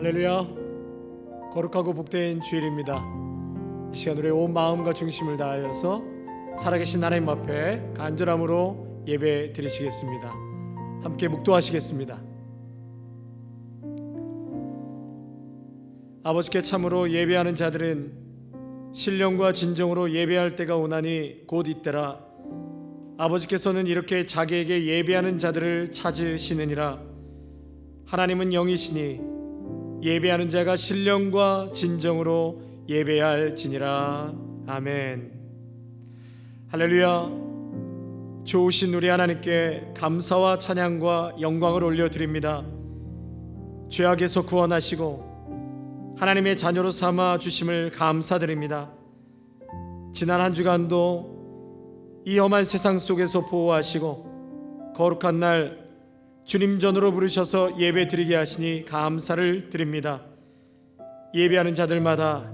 할렐루야. 거룩하고 복된 주일입니다. 이 시간 우리 온 마음과 중심을 다하여서 살아계신 하나님 앞에 간절함으로 예배 드리시겠습니다. 함께 묵도하시겠습니다. 아버지께 참으로 예배하는 자들은 신령과 진정으로 예배할 때가 오나니 곧 이때라. 아버지께서는 이렇게 자기에게 예배하는 자들을 찾으시느니라. 하나님은 영이시니 예배하는 자가 신령과 진정으로 예배할지니라. 아멘. 할렐루야. 좋으신 우리 하나님께 감사와 찬양과 영광을 올려드립니다. 죄악에서 구원하시고 하나님의 자녀로 삼아 주심을 감사드립니다. 지난 한 주간도 이 험한 세상 속에서 보호하시고 거룩한 날 주님 전으로 부르셔서 예배 드리게 하시니 감사를 드립니다. 예배하는 자들마다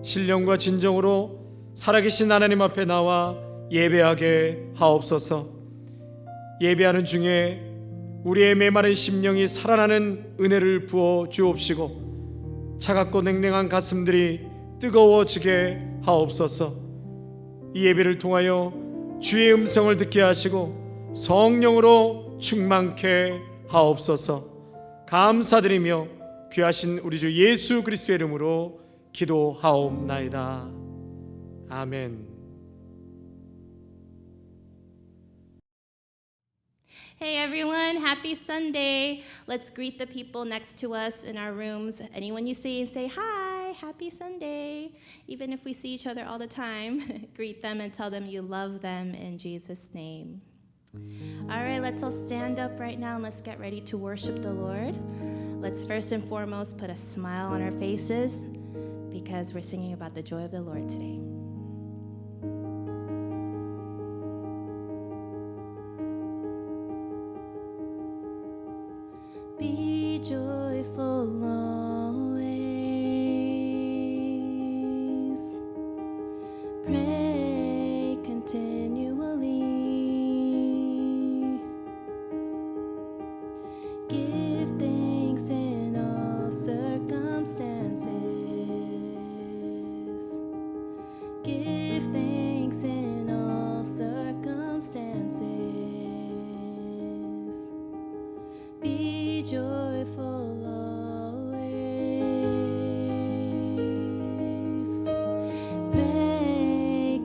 신령과 진정으로 살아계신 하나님 앞에 나와 예배하게 하옵소서. 예배하는 중에 우리의 메마른 심령이 살아나는 은혜를 부어 주옵시고 차갑고 냉랭한 가슴들이 뜨거워지게 하옵소서. 이 예배를 통하여 주의 음성을 듣게 하시고 성령으로 충만케 하옵소서. 감사드리며 귀하신 우리 주 예수 그리스도의 이름으로 기도하옵나이다. 아멘. Hey everyone, happy Sunday. Let's greet the people next to us in our rooms. Anyone you see, say hi, happy Sunday. Even if we see each other all the time, greet them and tell them you love them in Jesus' name. All right, let's all stand up right now and let's get ready to worship the Lord. Let's first and foremost put a smile on our faces because we're singing about the joy of the Lord today. Be joyful always. Pray continually. Give thanks in all circumstances. Give thanks in all circumstances. Be joyful always. Pray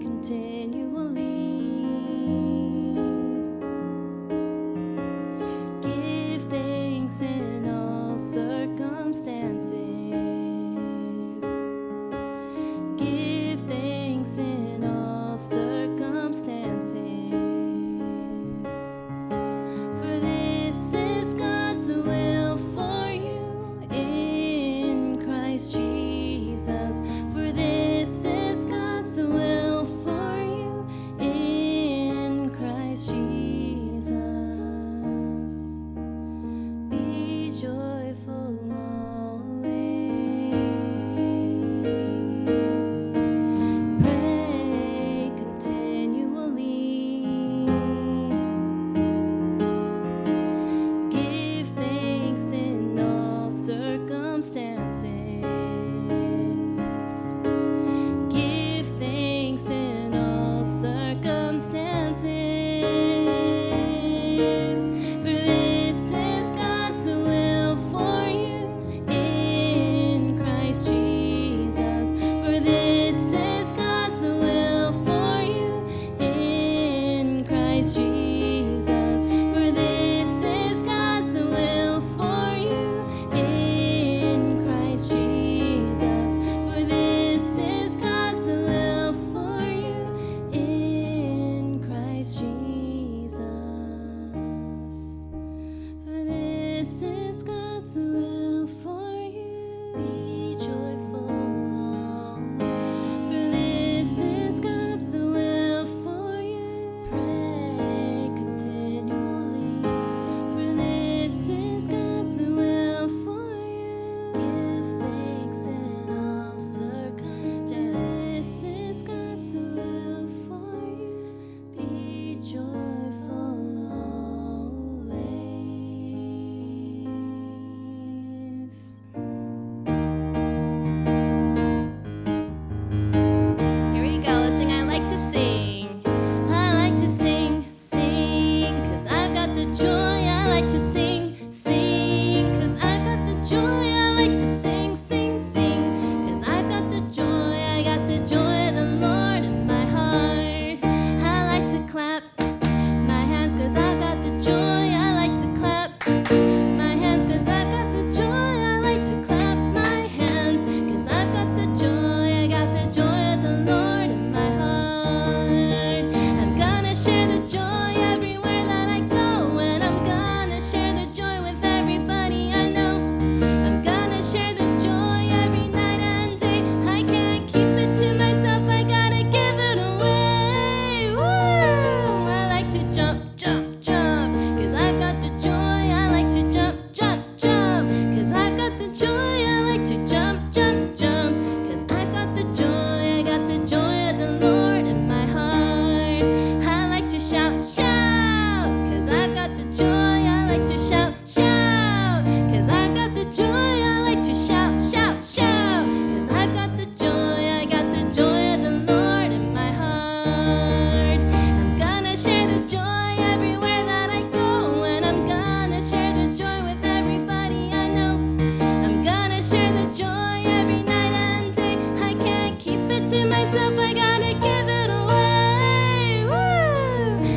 myself, I gotta give it away. Woo!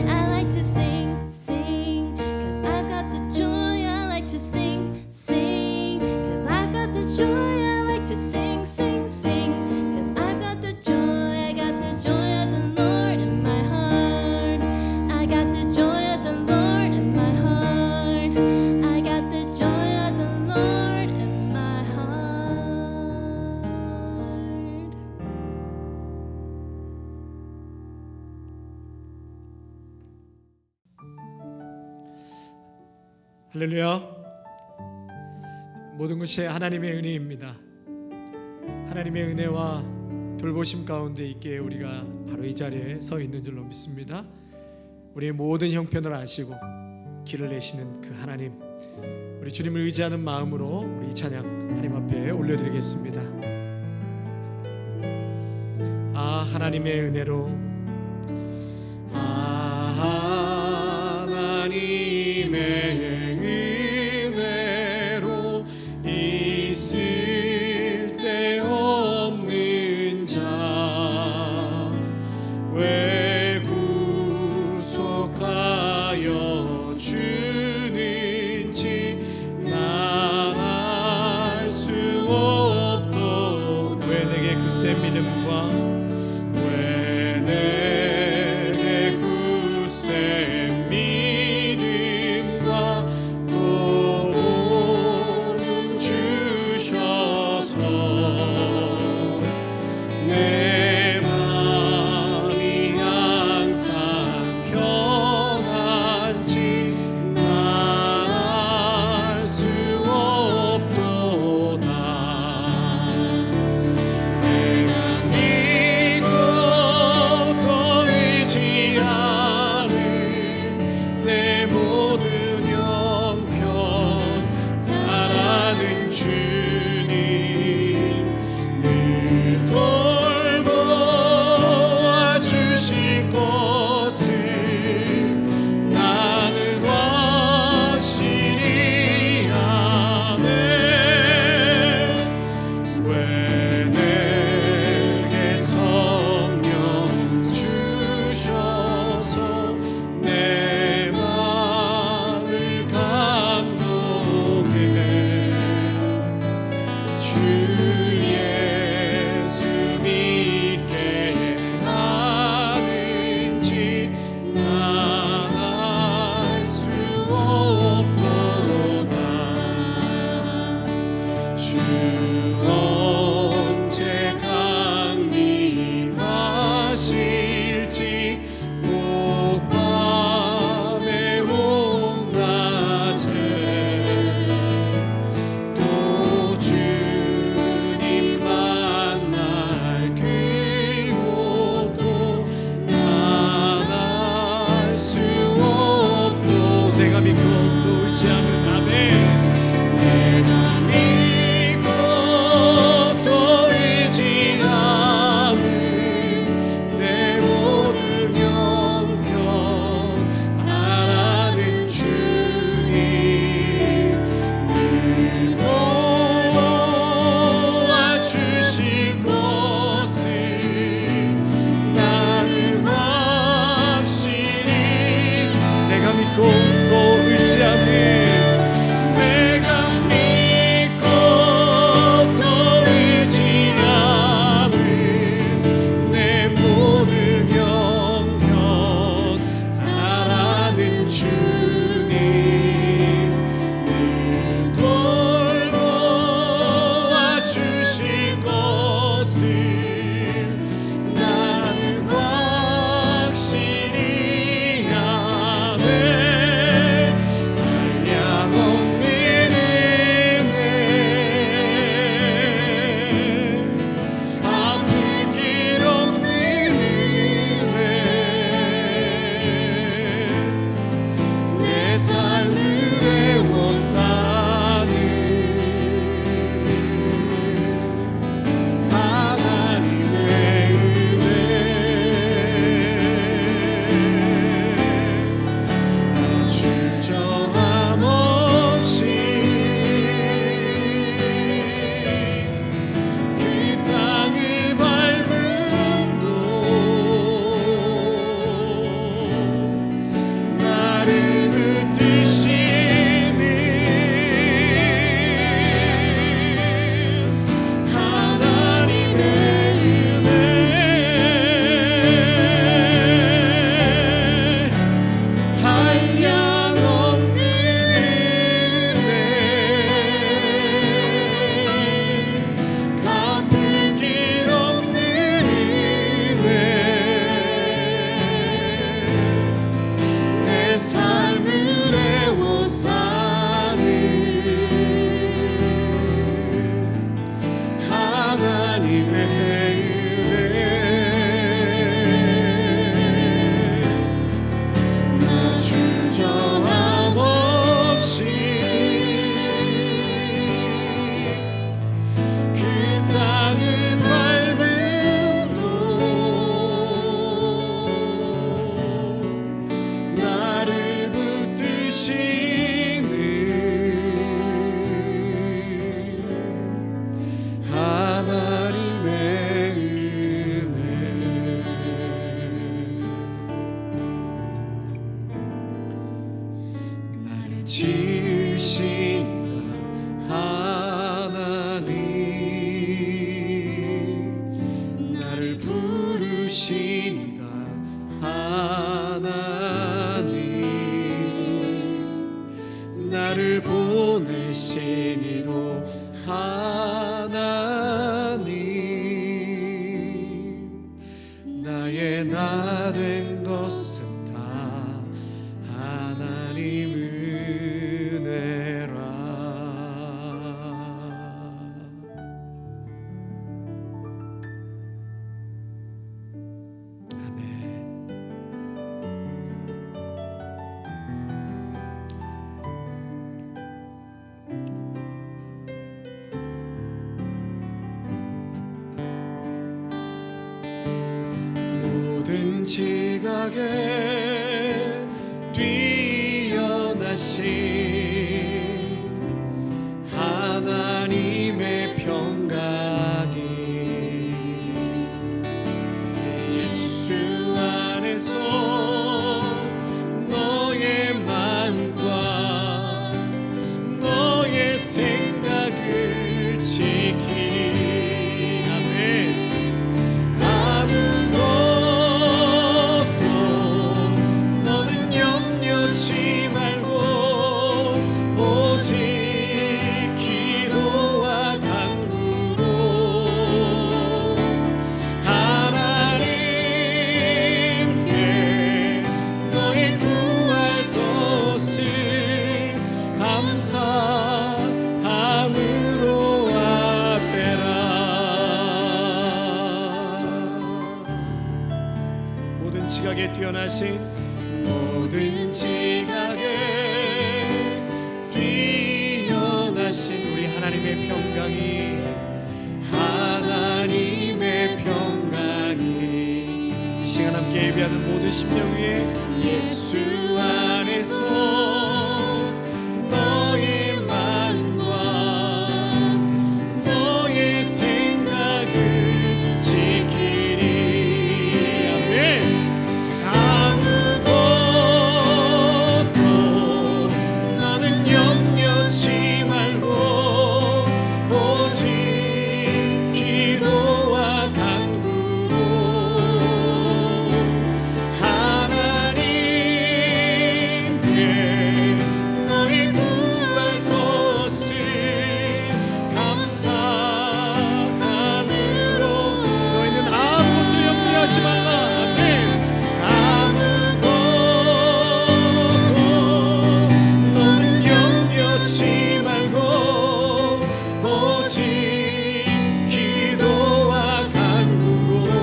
I like to sing, sing, 'cause I've got the joy. I like to sing, sing, 'cause I've got the joy. I like to sing, sing, sing, 'cause I've got the joy. I got the joy of the Lord in my heart. I got the joy of the Lord in my heart. I got the joy of the Lord in my heart. 할렐루야. 모든 것이 하나님의 은혜입니다. 하나님의 은혜와 돌보심 가운데 있기에 우리가 바로 이 자리에 서 있는 줄로 믿습니다. 우리의 모든 형편을 아시고 길을 내시는 그 하나님, 우리 주님을 의지하는 마음으로 우리 이 찬양 하나님 앞에 올려드리겠습니다. 아, 하나님의 은혜로, 아, 하나님의 은혜로 있을 데 없는 자, 왜 구속하여 주는지 난 알 수 없도. 왜 내게 굳센 믿음과, 왜 내게 굳센 믿음과 또 복음 주셔서 내 마음이 항상 편한지 난 알 수 없도다. 내가 믿고 또 의지하는 내 모든 형편 잘 아는 주님, 늘 돌보아 주실 것을 나는 확실히 아네. 왜 내게 성령 주셔서 내 마음을 감동해. 주 예수 믿게 하는지 난 알 수 없도다. 주 언제 강림하실지 목밤에 온낮에 또 주님 만날 그곳도 난 알 수 없도. 내가 믿고 또 의지하는 아멘. 내가 믿고 또 의지하는 내 지으시니라 하나님, 나를 부르시니가 하나님, 나를 보내시니도 하나님, 나의 나 된 것은 다 하나님 은혜라. 아멘. 모든 지각에 뛰어나신 하나님의 평강이 예수 안에서 너의 마음과 너의 생각을 지키리. 아멘. 염려치 말고 오직 기도와 간구로 하나님께 너의 구할 것을 감사함으로 아뢰라. 모든 지각에 뛰어나신 모든 지각에 뛰어나신 우리 하나님의 평강이 하나님의 평강이 이 시간 함께 예배하는 모든 심령 위에 예수 안에서 너의 마음과 너의 생각을 지키리. 아멘. 염려치 말고 오직 기도와 간구로 하나님께 너희 구할 것을 감사함으로. 너희는 아무것도 염려하지 말라. 아멘. 염려치 말고 오직 기도와 간구로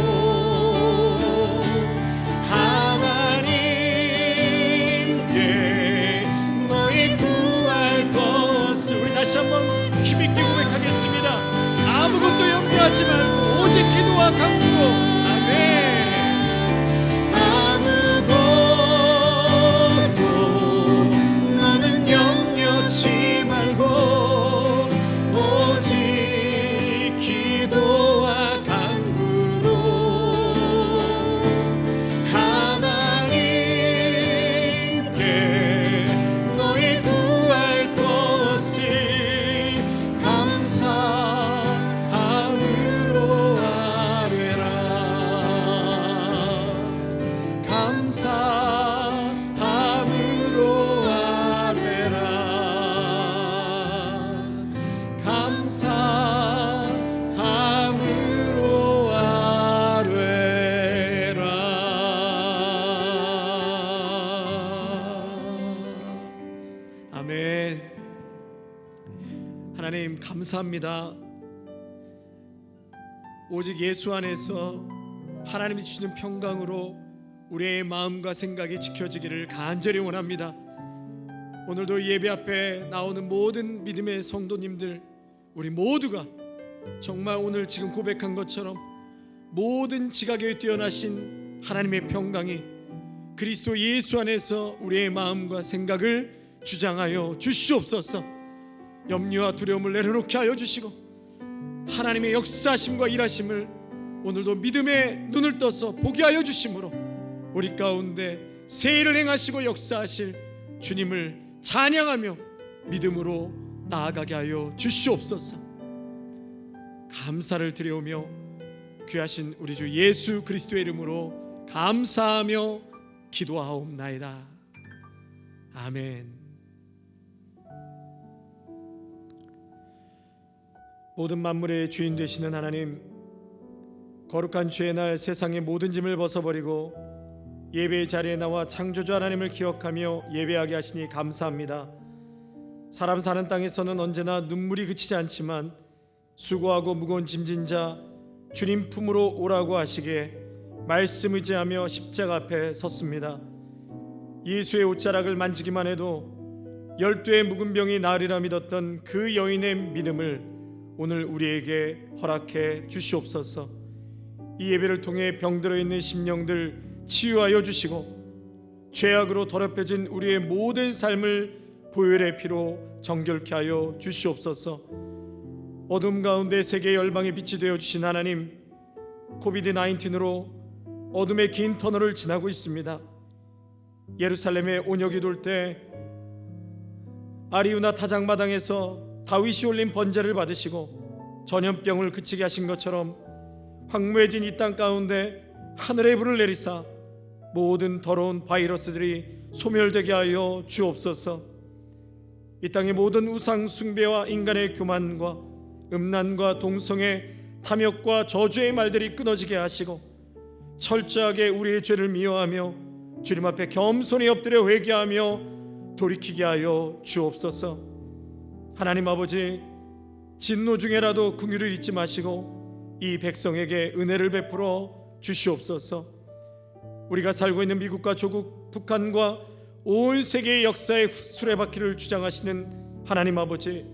하나님께 너희 구할 것을. 우리 다시 한번 힘있게 고백하겠습니다. 아무것도 염려하지 말고 오직 기도와 간구로. 아멘. 염려치 말고 오직 기도와 간구로 하나님께 너희 구할 것을 감사함으로 아뢰라. 감사함으로 아뢰라. 감사함으로 아뢰라. 아멘. 하나님 감사합니다. 오직 예수 안에서 하나님이 주시는 평강으로 우리의 마음과 생각이 지켜지기를 간절히 원합니다. 오늘도 예배 앞에 나오는 모든 믿음의 성도님들, 우리 모두가 정말 오늘 지금 고백한 것처럼 모든 지각에 뛰어나신 하나님의 평강이 그리스도 예수 안에서 우리의 마음과 생각을 주장하여 주시옵소서. 염려와 두려움을 내려놓게 하여 주시고 하나님의 역사하심과 일하심을 오늘도 믿음의 눈을 떠서 보게 하여 주심으로 우리 가운데 새 일을 행하시고 역사하실 주님을 찬양하며 믿음으로 나아가게 하여 주시옵소서. 감사를 드려오며 귀하신 우리 주 예수 그리스도의 이름으로 감사하며 기도하옵나이다. 아멘. 모든 만물의 주인 되시는 하나님, 거룩한 주의 날 세상의 모든 짐을 벗어버리고 예배의 자리에 나와 창조주 하나님을 기억하며 예배하게 하시니 감사합니다. 사람 사는 땅에서는 언제나 눈물이 그치지 않지만 수고하고 무거운 짐진 자 주님 품으로 오라고 하시기에 말씀 의지하며 십자가 앞에 섰습니다. 예수의 옷자락을 만지기만 해도 12의 묵은 병이 나으리라 믿었던 그 여인의 믿음을 오늘 우리에게 허락해 주시옵소서. 이 예배를 통해 병들어 있는 심령들 치유하여 주시고 죄악으로 더럽혀진 우리의 모든 삶을 보혈의 피로 정결케 하여 주시옵소서. 어둠 가운데 세계의 열방의 빛이 되어 주신 하나님, 코비드-19으로 어둠의 긴 터널을 지나고 있습니다. 예루살렘에 온역이 돌 때 아리우나 타작마당에서 다윗이 올린 번제를 받으시고 전염병을 그치게 하신 것처럼 황무해진 이 땅 가운데 하늘의 불을 내리사 모든 더러운 바이러스들이 소멸되게 하여 주옵소서. 이 땅의 모든 우상 숭배와 인간의 교만과 음란과 동성애, 탐욕과 저주의 말들이 끊어지게 하시고 철저하게 우리의 죄를 미워하며 주님 앞에 겸손히 엎드려 회개하며 돌이키게 하여 주옵소서. 하나님 아버지, 진노 중에라도 긍휼을 잊지 마시고 이 백성에게 은혜를 베풀어 주시옵소서. 우리가 살고 있는 미국과 조국, 북한과 온 세계의 역사의 수레바퀴를 주장하시는 하나님 아버지,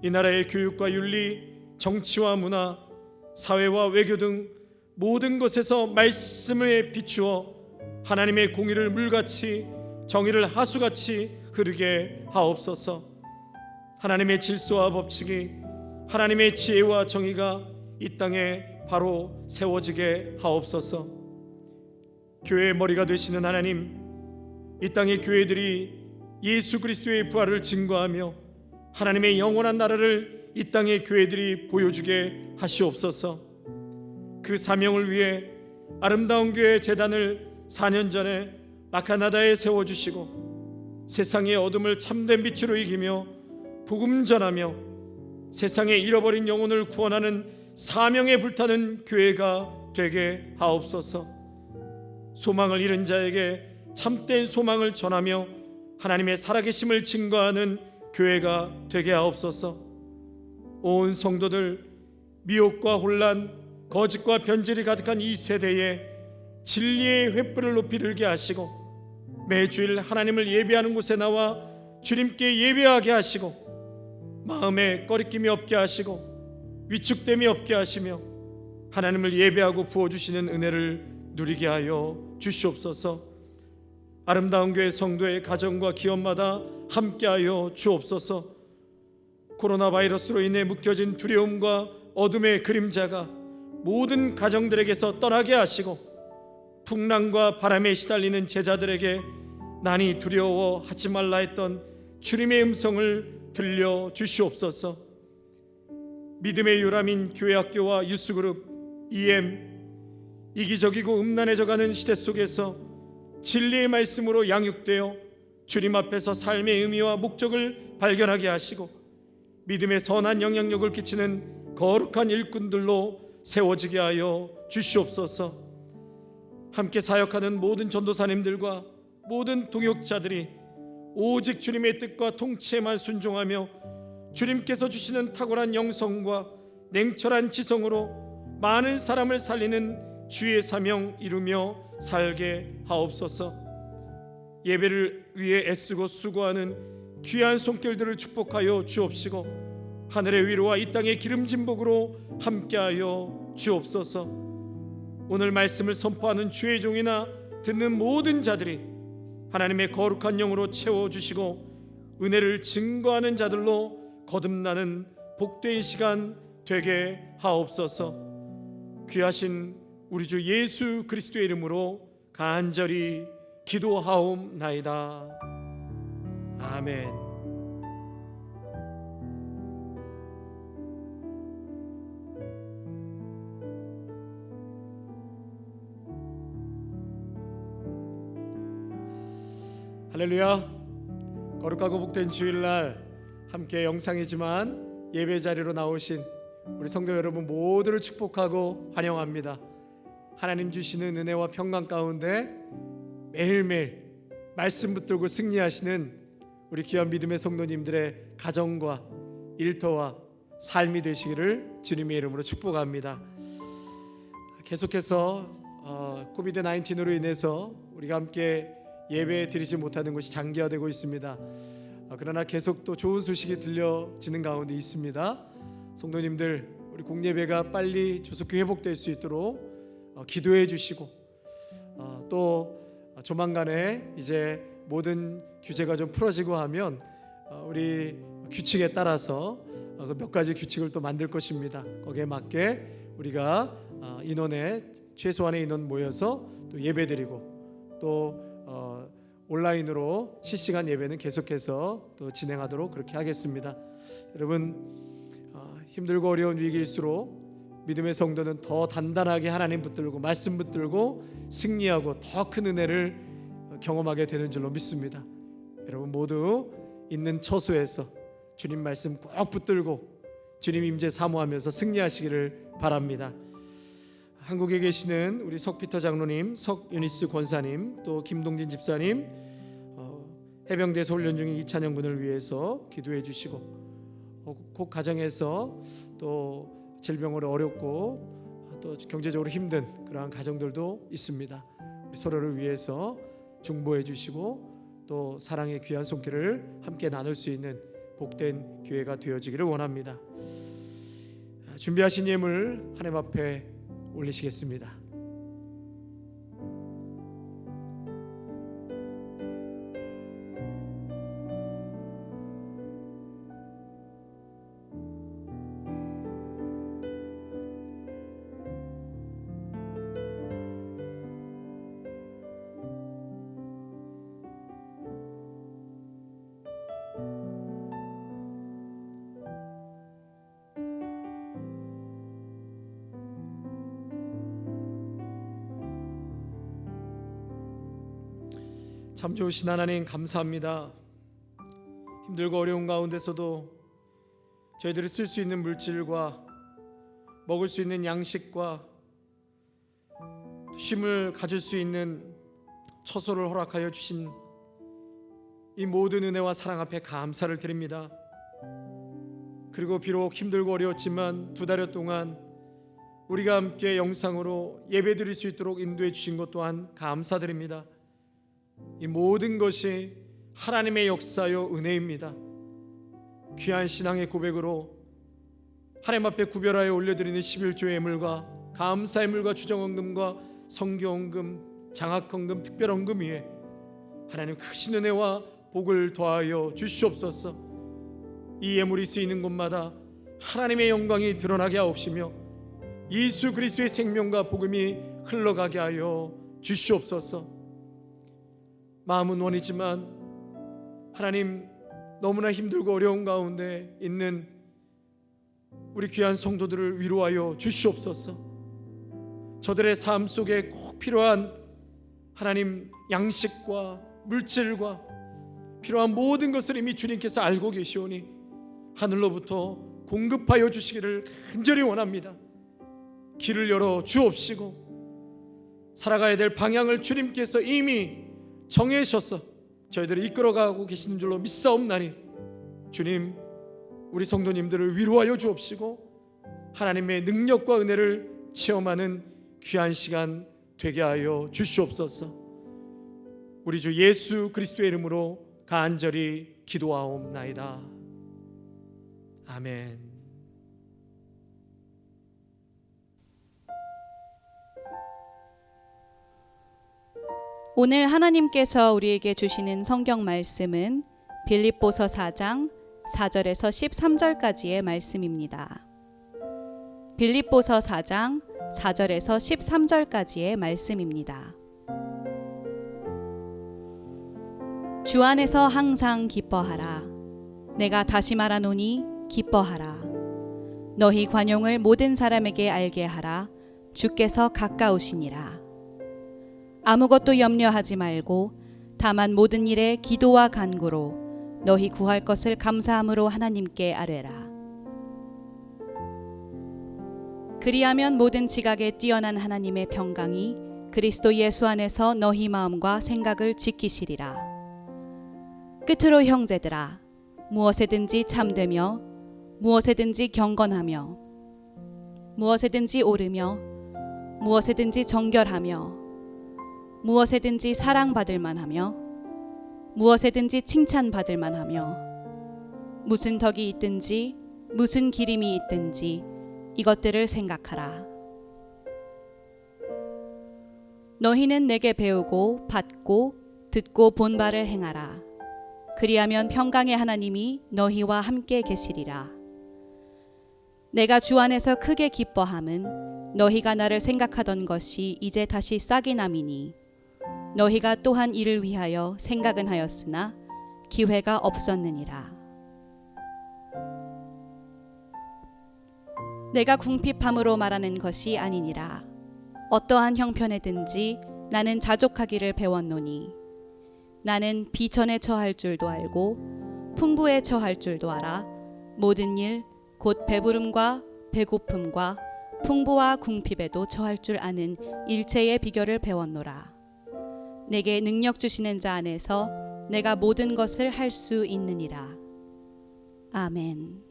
이 나라의 교육과 윤리, 정치와 문화, 사회와 외교 등 모든 것에서 말씀에 비추어 하나님의 공의를 물같이, 정의를 하수같이 흐르게 하옵소서. 하나님의 질서와 법칙이, 하나님의 지혜와 정의가 이 땅에 바로 세워지게 하옵소서. 교회의 머리가 되시는 하나님, 이 땅의 교회들이 예수 그리스도의 부활을 증거하며 하나님의 영원한 나라를 이 땅의 교회들이 보여주게 하시옵소서. 그 사명을 위해 아름다운 교회 재단을 4년 전에 라카나다에 세워주시고 세상의 어둠을 참된 빛으로 이기며 복음 전하며 세상의 잃어버린 영혼을 구원하는 사명에 불타는 교회가 되게 하옵소서. 소망을 잃은 자에게 참된 소망을 전하며 하나님의 살아계심을 증거하는 교회가 되게 하옵소서. 온 성도들, 미혹과 혼란, 거짓과 변질이 가득한 이 세대에 진리의 횃불을 높이 들게 하시고 매주일 하나님을 예배하는 곳에 나와 주님께 예배하게 하시고 마음에 꺼리낌이 없게 하시고 위축됨이 없게 하시며 하나님을 예배하고 부어주시는 은혜를 누리게 하여 주시옵소서. 아름다운 교회 성도의 가정과 기업마다 함께하여 주옵소서. 코로나 바이러스로 인해 묶여진 두려움과 어둠의 그림자가 모든 가정들에게서 떠나게 하시고 풍랑과 바람에 시달리는 제자들에게 난이 두려워하지 말라 했던 주님의 음성을 들려 주시옵소서. 믿음의 유람인 교회학교와 유스그룹, EM, 이기적이고 음란해져가는 시대 속에서 진리의 말씀으로 양육되어 주님 앞에서 삶의 의미와 목적을 발견하게 하시고 믿음의 선한 영향력을 끼치는 거룩한 일꾼들로 세워지게 하여 주시옵소서. 함께 사역하는 모든 전도사님들과 모든 동역자들이 오직 주님의 뜻과 통치에만 순종하며 주님께서 주시는 탁월한 영성과 냉철한 지성으로 많은 사람을 살리는 주의 사명 이루며 살게 하옵소서. 예배를 위해 애쓰고 수고하는 귀한 손길들을 축복하여 주옵시고 하늘의 위로와 이 땅의 기름진 복으로 함께하여 주옵소서. 오늘 말씀을 선포하는 주의 종이나 듣는 모든 자들이 하나님의 거룩한 영으로 채워주시고 은혜를 증거하는 자들로 거듭나는 복된 시간 되게 하옵소서. 귀하신 우리 주 예수 그리스도의 이름으로 간절히 기도하옵나이다. 아멘. 할렐루야. 거룩하고 복된 주일날 함께 영상이지만 예배 자리로 나오신 우리 성도 여러분 모두를 축복하고 환영합니다. 하나님 주시는 은혜와 평강 가운데 매일매일 말씀 붙들고 승리하시는 우리 귀한 믿음의 성도님들의 가정과 일터와 삶이 되시기를 주님의 이름으로 축복합니다. 계속해서 코비드 19으로 인해서 우리가 함께 예배 드리지 못하는 것이 장기화되고 있습니다. 그러나 계속 또 좋은 소식이 들려지는 가운데 있습니다. 성도님들, 우리 공예배가 빨리 조속히 회복될 수 있도록 기도해 주시고, 또 조만간에 이제 모든 규제가 좀 풀어지고 하면 우리 규칙에 따라서 몇 가지 규칙을 또 만들 것입니다. 거기에 맞게 우리가 인원에 최소한의 인원 모여서 또 예배드리고, 또 온라인으로 실시간 예배는 계속해서 또 진행하도록 그렇게 하겠습니다. 여러분, 힘들고 어려운 위기일수록 믿음의 성도는 더 단단하게 하나님 붙들고 말씀 붙들고 승리하고 더 큰 은혜를 경험하게 되는 줄로 믿습니다. 여러분 모두 있는 처소에서 주님 말씀 꼭 붙들고 주님 임재 사모하면서 승리하시기를 바랍니다. 한국에 계시는 우리 석피터 장로님, 석유니스 권사님, 또 김동진 집사님, 해병대에서 훈련 중인 이찬영 군을 위해서 기도해 주시고, 곧 가정에서 또 질병으로 어렵고 또 경제적으로 힘든 그러한 가정들도 있습니다. 우리 서로를 위해서 중보해 주시고 또 사랑의 귀한 손길을 함께 나눌 수 있는 복된 교회가 되어지기를 원합니다. 준비하신 예물 하나님 앞에 올리시겠습니다. 참 좋으신 하나님 감사합니다. 힘들고 어려운 가운데서도 저희들이 쓸 수 있는 물질과 먹을 수 있는 양식과 쉼을 가질 수 있는 처소를 허락하여 주신 이 모든 은혜와 사랑 앞에 감사를 드립니다. 그리고 비록 힘들고 어려웠지만 2달여 동안 우리가 함께 영상으로 예배드릴 수 있도록 인도해 주신 것 또한 감사드립니다. 이 모든 것이 하나님의 역사요 은혜입니다. 귀한 신앙의 고백으로 하나님 앞에 구별하여 올려드리는 11조의 예물과 감사의 물과 주정헌금과 성교헌금, 장학헌금, 특별헌금 위에 하나님 크신 은혜와 복을 더하여 주시옵소서. 이 예물이 쓰이는 곳마다 하나님의 영광이 드러나게 하옵시며 예수 그리스도의 생명과 복음이 흘러가게 하여 주시옵소서. 마음은 원이지만 하나님, 너무나 힘들고 어려운 가운데 있는 우리 귀한 성도들을 위로하여 주시옵소서. 저들의 삶 속에 꼭 필요한 하나님 양식과 물질과 필요한 모든 것을 이미 주님께서 알고 계시오니 하늘로부터 공급하여 주시기를 간절히 원합니다. 길을 열어 주옵시고 살아가야 될 방향을 주님께서 이미 정해셔서 저희들을 이끌어가고 계시는 줄로 믿사옵나니 주님, 우리 성도님들을 위로하여 주옵시고 하나님의 능력과 은혜를 체험하는 귀한 시간 되게 하여 주시옵소서. 우리 주 예수 그리스도의 이름으로 간절히 기도하옵나이다. 아멘. 오늘 하나님께서 우리에게 주시는 성경 말씀은 빌립보서 4장 4절에서 13절까지의 말씀입니다. 빌립보서 4장 4절에서 13절까지의 말씀입니다. 주 안에서 항상 기뻐하라. 내가 다시 말하노니 기뻐하라. 너희 관용을 모든 사람에게 알게 하라. 주께서 가까우시니라. 아무것도 염려하지 말고 다만 모든 일에 기도와 간구로 너희 구할 것을 감사함으로 하나님께 아뢰라. 그리하면 모든 지각에 뛰어난 하나님의 평강이 그리스도 예수 안에서 너희 마음과 생각을 지키시리라. 끝으로 형제들아, 무엇에든지 참되며 무엇에든지 경건하며 무엇에든지 옳으며 무엇에든지 정결하며 무엇에든지 사랑받을 만하며 무엇에든지 칭찬받을 만하며 무슨 덕이 있든지 무슨 기림이 있든지 이것들을 생각하라. 너희는 내게 배우고 받고 듣고 본 바를 행하라. 그리하면 평강의 하나님이 너희와 함께 계시리라. 내가 주 안에서 크게 기뻐함은 너희가 나를 생각하던 것이 이제 다시 싹이 남이니 너희가 또한 이를 위하여 생각은 하였으나 기회가 없었느니라. 내가 궁핍함으로 말하는 것이 아니니라. 어떠한 형편에든지 나는 자족하기를 배웠노니 나는 비천에 처할 줄도 알고 풍부에 처할 줄도 알아. 모든 일 곧 배부름과 배고픔과 풍부와 궁핍에도 처할 줄 아는 일체의 비결을 배웠노라. 내게 능력 주시는 자 안에서 내가 모든 것을 할 수 있느니라. 아멘.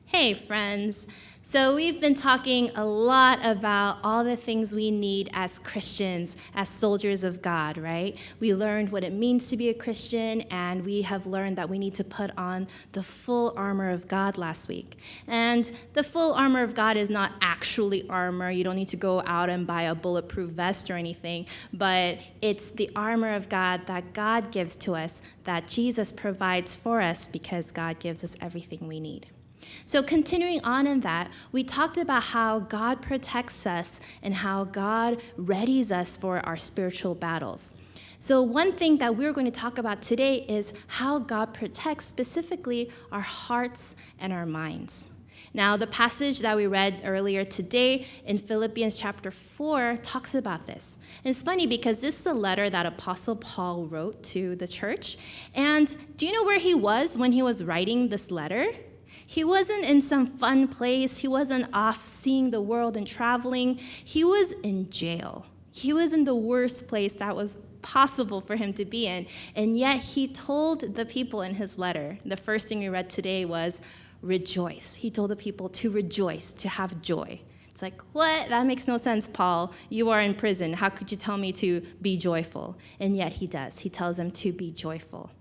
Hey, friends. So, we've been talking a lot about all the things we need as Christians, as soldiers of God, right? We learned what it means to be a Christian, and we have learned that we need to put on the full armor of God last week. And the full armor of God is not actually armor. You don't need to go out and buy a bulletproof vest or anything, but it's the armor of God that God gives to us, that Jesus provides for us because God gives us everything we need. So continuing on in that, we talked about how God protects us and how God readies us for our spiritual battles. So one thing that we're going to talk about today is how God protects specifically our hearts and our minds. Now, the passage that we read earlier today in Philippians chapter 4 talks about this. And it's funny because this is a letter that Apostle Paul wrote to the church. And do you know where he was when he was writing this letter? He wasn't in some fun place. He wasn't off seeing the world and traveling. He was in jail. He was in the worst place that was possible for him to be in. And yet he told the people in his letter, the first thing we read today was rejoice. He told the people to rejoice, to have joy. It's like, what? That makes no sense, Paul. You are in prison. How could you tell me to be joyful? And yet he does. He tells them to be joyful.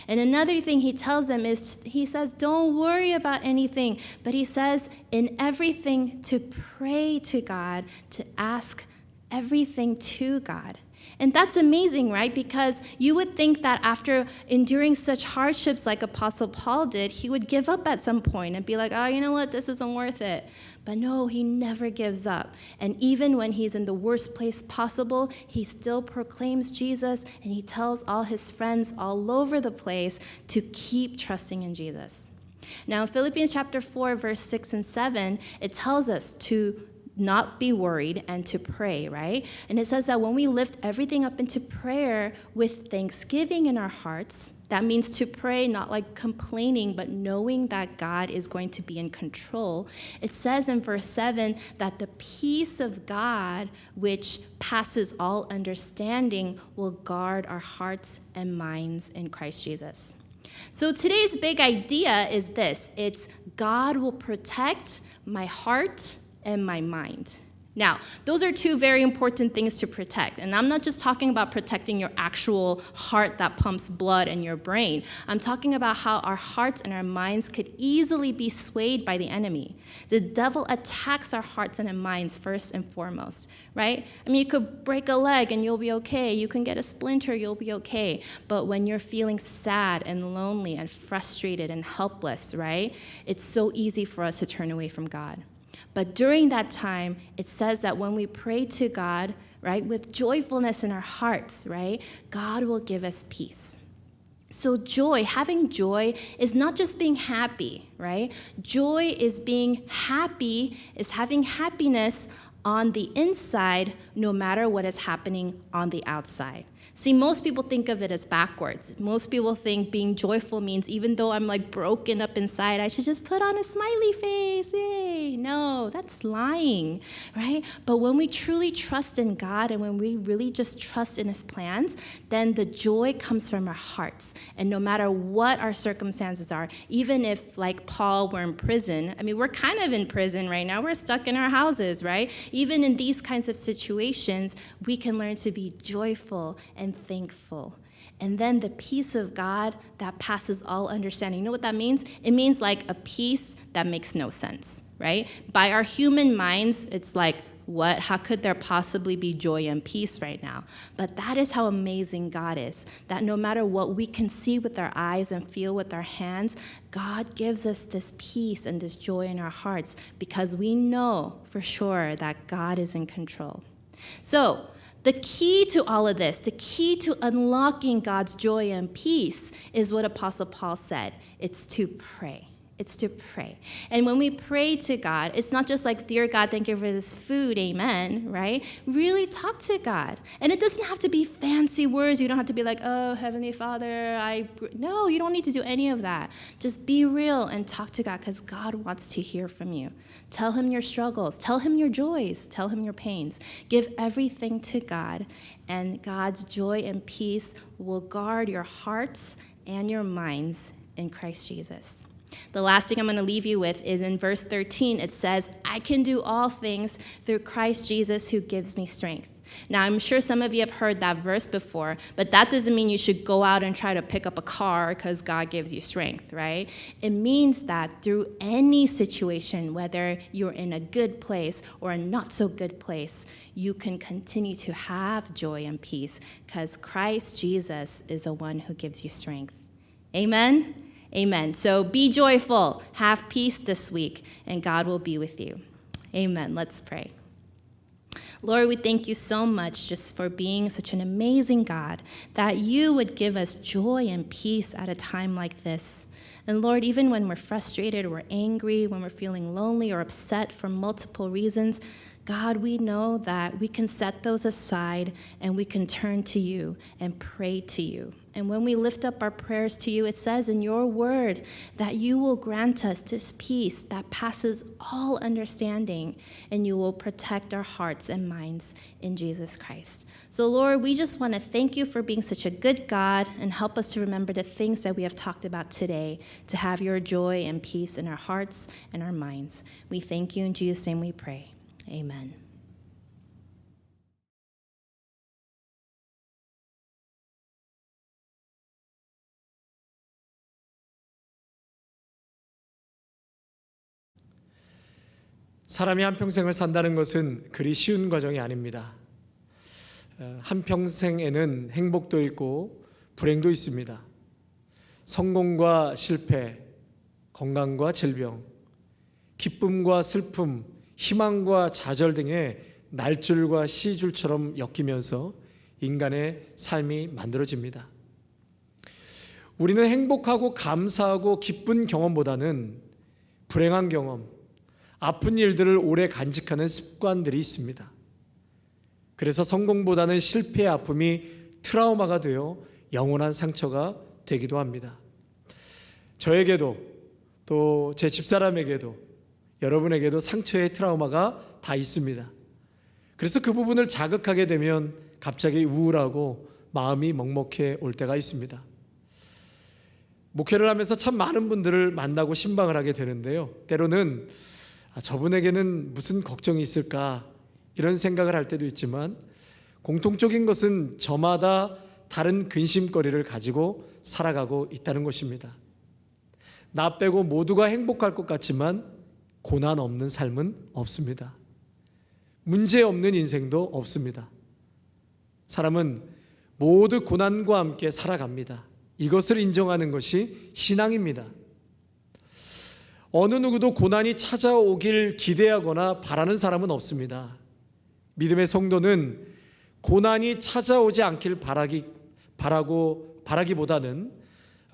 And another thing he tells them is, he says, don't worry about anything, but he says, in everything to pray to God, to ask everything to God. And that's amazing, right? Because you would think that after enduring such hardships like Apostle Paul did, he would give up at some point and be like, oh, you know what? This isn't worth it. But no, he never gives up. And even when he's in the worst place possible, he still proclaims Jesus, and he tells all his friends all over the place to keep trusting in Jesus. Now, in Philippians chapter 4, verse 6 and 7, it tells us to not be worried and to pray, right? And it says that when we lift everything up into prayer with thanksgiving in our hearts, that means to pray not like complaining, but knowing that God is going to be in control. It says in verse 7 that the peace of God, which passes all understanding, will guard our hearts and minds in Christ Jesus. So today's big idea is this. It's God will protect my heart and my mind. Now, those are two very important things to protect. And I'm not just talking about protecting your actual heart that pumps blood in your brain. I'm talking about how our hearts and our minds could easily be swayed by the enemy. The devil attacks our hearts and our minds first and foremost, right? I mean, you could break a leg and you'll be okay. You can get a splinter, you'll be okay. But when you're feeling sad and lonely and frustrated and helpless, right? It's so easy for us to turn away from God. But during that time, it says that when we pray to God, right, with joyfulness in our hearts, right, God will give us peace. So joy, having joy is not just being happy, right? Joy is being happy, is having happiness on the inside no matter what is happening on the outside. See, most people think of it as backwards. Most people think being joyful means even though I'm like broken up inside, I should just put on a smiley face. Yay. No, that's lying, right? But when we truly trust in God and when we really just trust in His plans, then the joy comes from our hearts. And no matter what our circumstances are, even if, like Paul, we're in prison, I mean, we're kind of in prison right now. We're stuck in our houses, right? Even in these kinds of situations, we can learn to be joyful and thankful. And then the peace of God that passes all understanding. You know what that means? It means like a peace that makes no sense, right? By our human minds, it's like, what? How could there possibly be joy and peace right now? But that is how amazing God is, that no matter what we can see with our eyes and feel with our hands, God gives us this peace and this joy in our hearts because we know for sure that God is in control. So, the key to all of this, the key to unlocking God's joy and peace is what Apostle Paul said. It's to pray. It's to pray. And when we pray to God, it's not just like, dear God, thank you for this food, amen, right? Really talk to God. And it doesn't have to be fancy words. You don't have to be like, oh, Heavenly Father, No, you don't need to do any of that. Just be real and talk to God because God wants to hear from you. Tell Him your struggles. Tell Him your joys. Tell Him your pains. Give everything to God, and God's joy and peace will guard your hearts and your minds in Christ Jesus. The last thing I'm going to leave you with is in verse 13. It says, I can do all things through Christ Jesus who gives me strength. Now, I'm sure some of you have heard that verse before, but that doesn't mean you should go out and try to pick up a car because God gives you strength, right? It means that through any situation, whether you're in a good place or a not so good place, you can continue to have joy and peace because Christ Jesus is the one who gives you strength. Amen? Amen. So be joyful, have peace this week, and God will be with you. Amen. Let's pray. Lord, we thank you so much just for being such an amazing God, that you would give us joy and peace at a time like this. And Lord, even when we're frustrated, we're angry, when we're feeling lonely or upset for multiple reasons, God, we know that we can set those aside and we can turn to you and pray to you. And when we lift up our prayers to you, it says in your word that you will grant us this peace that passes all understanding, and you will protect our hearts and minds in Jesus Christ. So Lord, we just want to thank you for being such a good God, and help us to remember the things that we have talked about today, to have your joy and peace in our hearts and our minds. We thank you. In Jesus' name we pray. Amen. 사람이 한평생을 산다는 것은 그리 쉬운 과정이 아닙니다. 한평생에는 행복도 있고 불행도 있습니다. 성공과 실패, 건강과 질병, 기쁨과 슬픔, 희망과 좌절 등의 날줄과 시줄처럼 엮이면서 인간의 삶이 만들어집니다. 우리는 행복하고 감사하고 기쁜 경험보다는 불행한 경험, 아픈 일들을 오래 간직하는 습관들이 있습니다. 그래서 성공보다는 실패의 아픔이 트라우마가 되어 영원한 상처가 되기도 합니다. 저에게도 또 제 집사람에게도 여러분에게도 상처의 트라우마가 다 있습니다. 그래서 그 부분을 자극하게 되면 갑자기 우울하고 마음이 먹먹해 올 때가 있습니다. 목회를 하면서 참 많은 분들을 만나고 신방을 하게 되는데요. 때로는 저분에게는 무슨 걱정이 있을까 이런 생각을 할 때도 있지만 공통적인 것은 저마다 다른 근심거리를 가지고 살아가고 있다는 것입니다. 나 빼고 모두가 행복할 것 같지만 고난 없는 삶은 없습니다. 문제 없는 인생도 없습니다. 사람은 모두 고난과 함께 살아갑니다. 이것을 인정하는 것이 신앙입니다. 어느 누구도 고난이 찾아오길 기대하거나 바라는 사람은 없습니다. 믿음의 성도는 고난이 찾아오지 않길 바라기보다는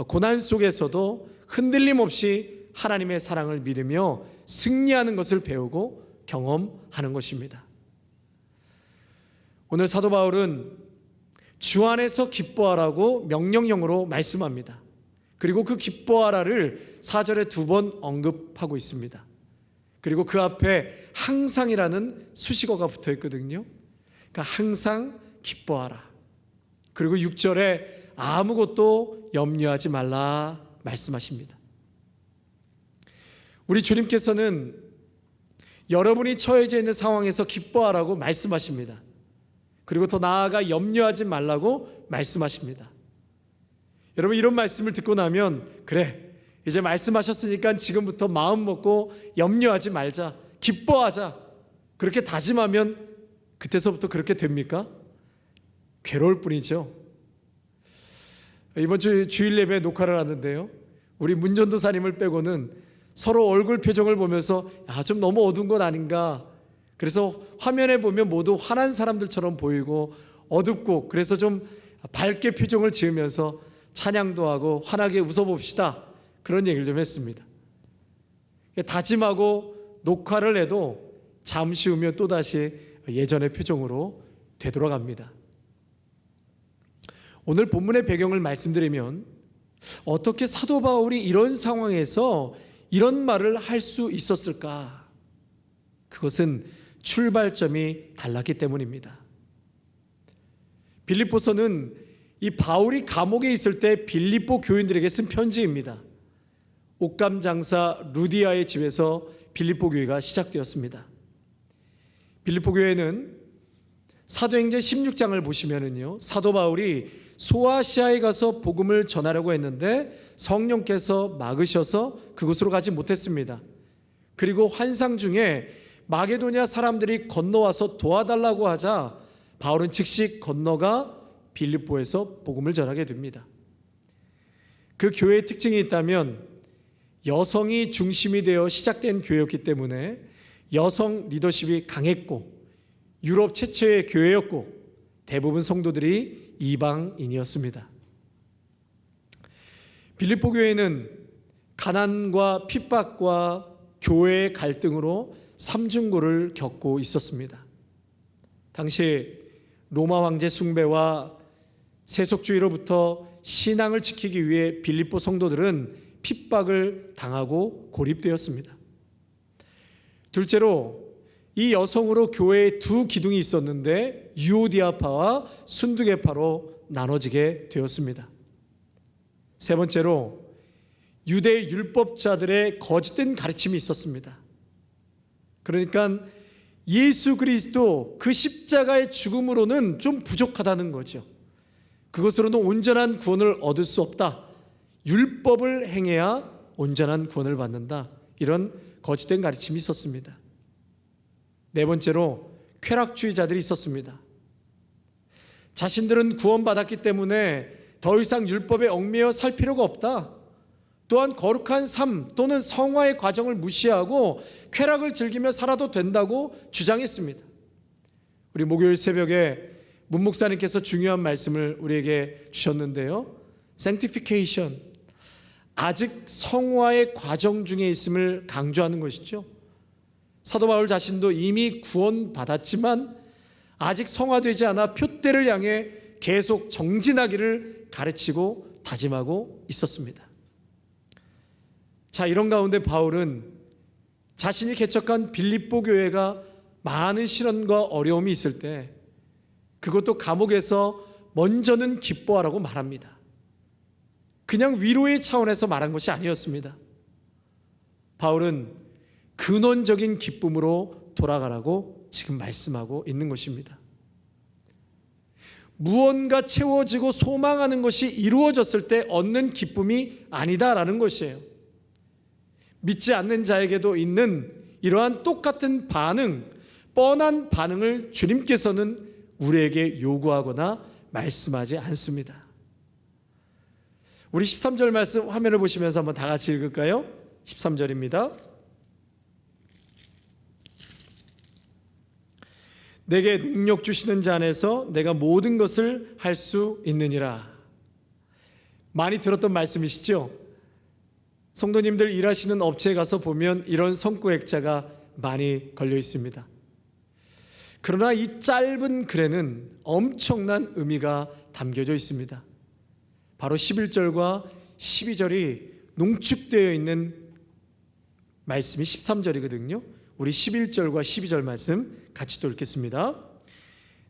고난 속에서도 흔들림 없이 하나님의 사랑을 믿으며 승리하는 것을 배우고 경험하는 것입니다. 오늘 사도 바울은 주 안에서 기뻐하라고 명령형으로 말씀합니다. 그리고 그 기뻐하라를 4절에 2번 언급하고 있습니다. 그리고 그 앞에 항상이라는 수식어가 붙어 있거든요. 그러니까 항상 기뻐하라. 그리고 6절에 아무것도 염려하지 말라 말씀하십니다. 우리 주님께서는 여러분이 처해져 있는 상황에서 기뻐하라고 말씀하십니다. 그리고 더 나아가 염려하지 말라고 말씀하십니다. 여러분, 이런 말씀을 듣고 나면 그래, 이제 말씀하셨으니까 지금부터 마음 먹고 염려하지 말자, 기뻐하자, 그렇게 다짐하면 그때서부터 그렇게 됩니까? 괴로울 뿐이죠. 이번 주 주일 예배 녹화를 하는데요, 우리 문전도사님을 빼고는 서로 얼굴 표정을 보면서 좀 너무 어두운 건 아닌가, 그래서 화면에 보면 모두 화난 사람들처럼 보이고 어둡고, 그래서 좀 밝게 표정을 지으면서 찬양도 하고 환하게 웃어봅시다, 그런 얘기를 좀 했습니다. 다짐하고 녹화를 해도 잠시 후면 또다시 예전의 표정으로 되돌아갑니다. 오늘 본문의 배경을 말씀드리면 어떻게 사도 바울이 이런 상황에서 이런 말을 할 수 있었을까? 그것은 출발점이 달랐기 때문입니다. 빌립보서는 이 바울이 감옥에 있을 때 빌립보 교인들에게 쓴 편지입니다. 옷감 장사 루디아의 집에서 빌립보 교회가 시작되었습니다. 빌립보 교회는 사도행전 16장을 보시면은요, 사도 바울이 소아시아에 가서 복음을 전하려고 했는데 성령께서 막으셔서 그곳으로 가지 못했습니다. 그리고 환상 중에 마게도냐 사람들이 건너와서 도와달라고 하자 바울은 즉시 건너가 빌립보에서 복음을 전하게 됩니다. 그 교회의 특징이 있다면 여성이 중심이 되어 시작된 교회였기 때문에 여성 리더십이 강했고 유럽 최초의 교회였고 대부분 성도들이 이방인이었습니다. 빌립보 교회는 가난과 핍박과 교회의 갈등으로 삼중고를 겪고 있었습니다. 당시 로마 황제 숭배와 세속주의로부터 신앙을 지키기 위해 빌립보 성도들은 핍박을 당하고 고립되었습니다. 둘째로 이 여성으로 교회에 두 기둥이 있었는데 유오디아파와 순두계파로 나눠지게 되었습니다. 세 번째로 유대 율법자들의 거짓된 가르침이 있었습니다. 그러니까 예수 그리스도 그 십자가의 죽음으로는 좀 부족하다는 거죠. 그것으로는 온전한 구원을 얻을 수 없다. 율법을 행해야 온전한 구원을 받는다. 이런 거짓된 가르침이 있었습니다. 네 번째로 쾌락주의자들이 있었습니다. 자신들은 구원받았기 때문에 더 이상 율법에 얽매여 살 필요가 없다. 또한 거룩한 삶 또는 성화의 과정을 무시하고 쾌락을 즐기며 살아도 된다고 주장했습니다. 우리 목요일 새벽에 문 목사님께서 중요한 말씀을 우리에게 주셨는데요, sanctification, 아직 성화의 과정 중에 있음을 강조하는 것이죠. 사도 바울 자신도 이미 구원받았지만 아직 성화되지 않아 표대를 향해 계속 정진하기를 가르치고 다짐하고 있었습니다. 자, 이런 가운데 바울은 자신이 개척한 빌립보 교회가 많은 시련과 어려움이 있을 때 그것도 감옥에서 먼저는 기뻐하라고 말합니다. 그냥 위로의 차원에서 말한 것이 아니었습니다. 바울은 근원적인 기쁨으로 돌아가라고 지금 말씀하고 있는 것입니다. 무언가 채워지고 소망하는 것이 이루어졌을 때 얻는 기쁨이 아니다라는 것이에요. 믿지 않는 자에게도 있는 이러한 똑같은 반응, 뻔한 반응을 주님께서는 우리에게 요구하거나 말씀하지 않습니다. 우리 13절 말씀 화면을 보시면서 한번 다 같이 읽을까요? 13절입니다. 내게 능력 주시는 자 안에서 내가 모든 것을 할 수 있느니라. 많이 들었던 말씀이시죠? 성도님들 일하시는 업체에 가서 보면 이런 선구액자가 많이 걸려 있습니다. 그러나 이 짧은 글에는 엄청난 의미가 담겨져 있습니다. 바로 11절과 12절이 농축되어 있는 말씀이 13절이거든요. 우리 11절과 12절 말씀 같이 또 읽겠습니다.